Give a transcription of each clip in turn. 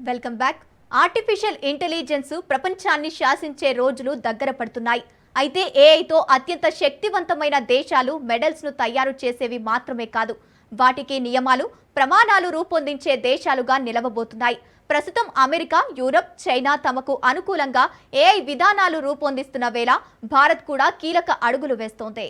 Welcome back. Artificial intelligence ప్రపంచాన్ని శాసించే రోజులు దగ్గర పడుతున్నాయి. అయితే ఏఐతో అత్యంత శక్తివంతమైన దేశాలు మెడల్స్ ను తయారు చేసేవి మాత్రమే కాదు, వాటికి నియమాలు, ప్రమాణాలు రూపొందించే దేశాలుగా నిలవబోతున్నాయి. ప్రస్తుతం అమెరికా, యూరప్, చైనా తమకు అనుకూలంగా ఏఐ విధానాలు రూపొందిస్తున్న వేళ భారత్ కూడా కీలక అడుగులు వేస్తోంది.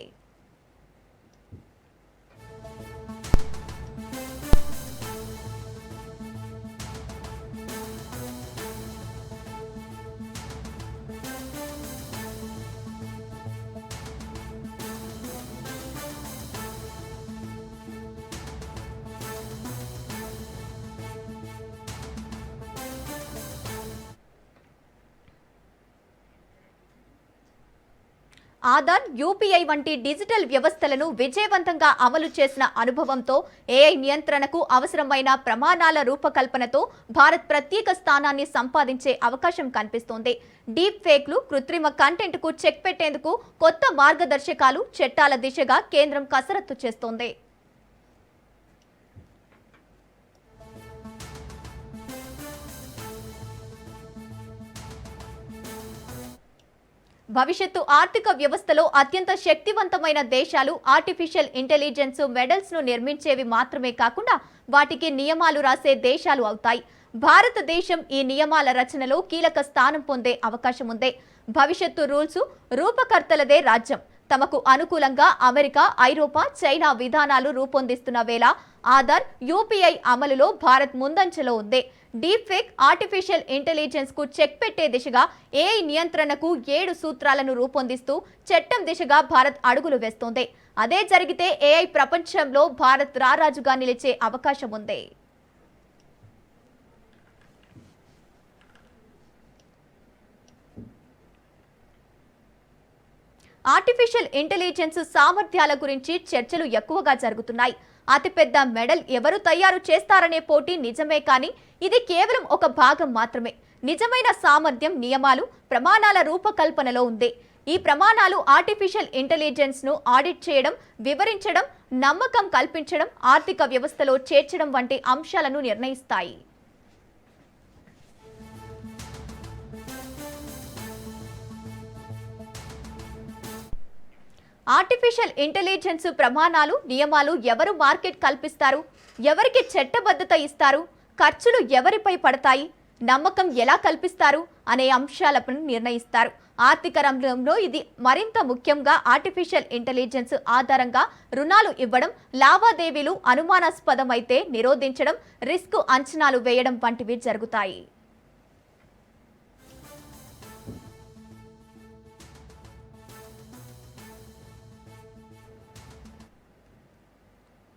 ఆధార్, యూపీఐ వంటి డిజిటల్ వ్యవస్థలను విజయవంతంగా అమలు చేసిన అనుభవంతో ఏఐ నియంత్రణకు అవసరమైన ప్రమాణాల రూపకల్పనతో భారత్ ప్రత్యేక స్థానాన్ని సంపాదించే అవకాశం కనిపిస్తోంది. డీప్ ఫేక్లు, కృత్రిమ కంటెంట్కు చెక్ పెట్టేందుకు కొత్త మార్గదర్శకాలు, చట్టాల దిశగా కేంద్రం కసరత్తు చేస్తోంది. భవిష్యత్తు ఆర్థిక వ్యవస్థలో అత్యంత శక్తివంతమైన దేశాలు ఆర్టిఫిషియల్ ఇంటెలిజెన్స్ మెడల్స్ ను నిర్మించేవి మాత్రమే కాకుండా వాటికి నియమాలు రాసే దేశాలు అవుతాయి. భారతదేశం ఈ నియమాల రచనలో కీలక స్థానం పొందే అవకాశం ఉంది. భవిష్యత్తు రూల్స్ రూపకర్తలదే రాజ్యం. తమకు అనుకూలంగా అమెరికా, ఐరోపా, చైనా విధానాలు రూపొందిస్తున్న వేళ ఆధార్, యూపీఐ అమలులో భారత్ ముందంజలో ఉంది. డీప్ ఫేక్, ఆర్టిఫిషియల్ ఇంటెలిజెన్స్ కు చెక్ పెట్టే దిశగా ఏఐ నియంత్రణకు 7 సూత్రాలను రూపొందిస్తూ చట్టం దిశగా భారత్ అడుగులు వేస్తోంది. అదే జరిగితే ఏఐ ప్రపంచంలో భారత్ రారాజుగా నిలిచే అవకాశం ఉంది. ఆర్టిఫిషియల్ ఇంటెలిజెన్స్ సామర్థ్యాల గురించి చర్చలు ఎక్కువగా జరుగుతున్నాయి. అతిపెద్ద మెడల్ ఎవరు తయారు చేస్తారనే పోటీ నిజమే, కానీ ఇది కేవలం ఒక భాగం మాత్రమే. నిజమైన సామర్థ్యం నియమాలు, ప్రమాణాల రూపకల్పనలో ఉంది. ఈ ప్రమాణాలు ఆర్టిఫిషియల్ ఇంటెలిజెన్స్ ను ఆడిట్ చేయడం, వివరించడం, నమ్మకం కల్పించడం, ఆర్థిక వ్యవస్థలో చేర్చడం వంటి అంశాలను నిర్ణయిస్తాయి. ఆర్టిఫిషియల్ ఇంటెలిజెన్స్ ప్రమాణాలు, నియమాలు ఎవరు మార్కెట్ కల్పిస్తారు, ఎవరికి చట్టబద్ధత ఇస్తారు, ఖర్చులు ఎవరిపై పడతాయి, నమ్మకం ఎలా కల్పిస్తారు అనే అంశాలను నిర్ణయిస్తారు. ఆర్థిక రంగంలో ఇది మరింత ముఖ్యంగా ఆర్టిఫిషియల్ ఇంటెలిజెన్స్ ఆధారంగా రుణాలు ఇవ్వడం, లావాదేవీలు అనుమానాస్పదమైతే నిరోధించడం, రిస్క్ అంచనాలు వేయడం వంటివి జరుగుతాయి.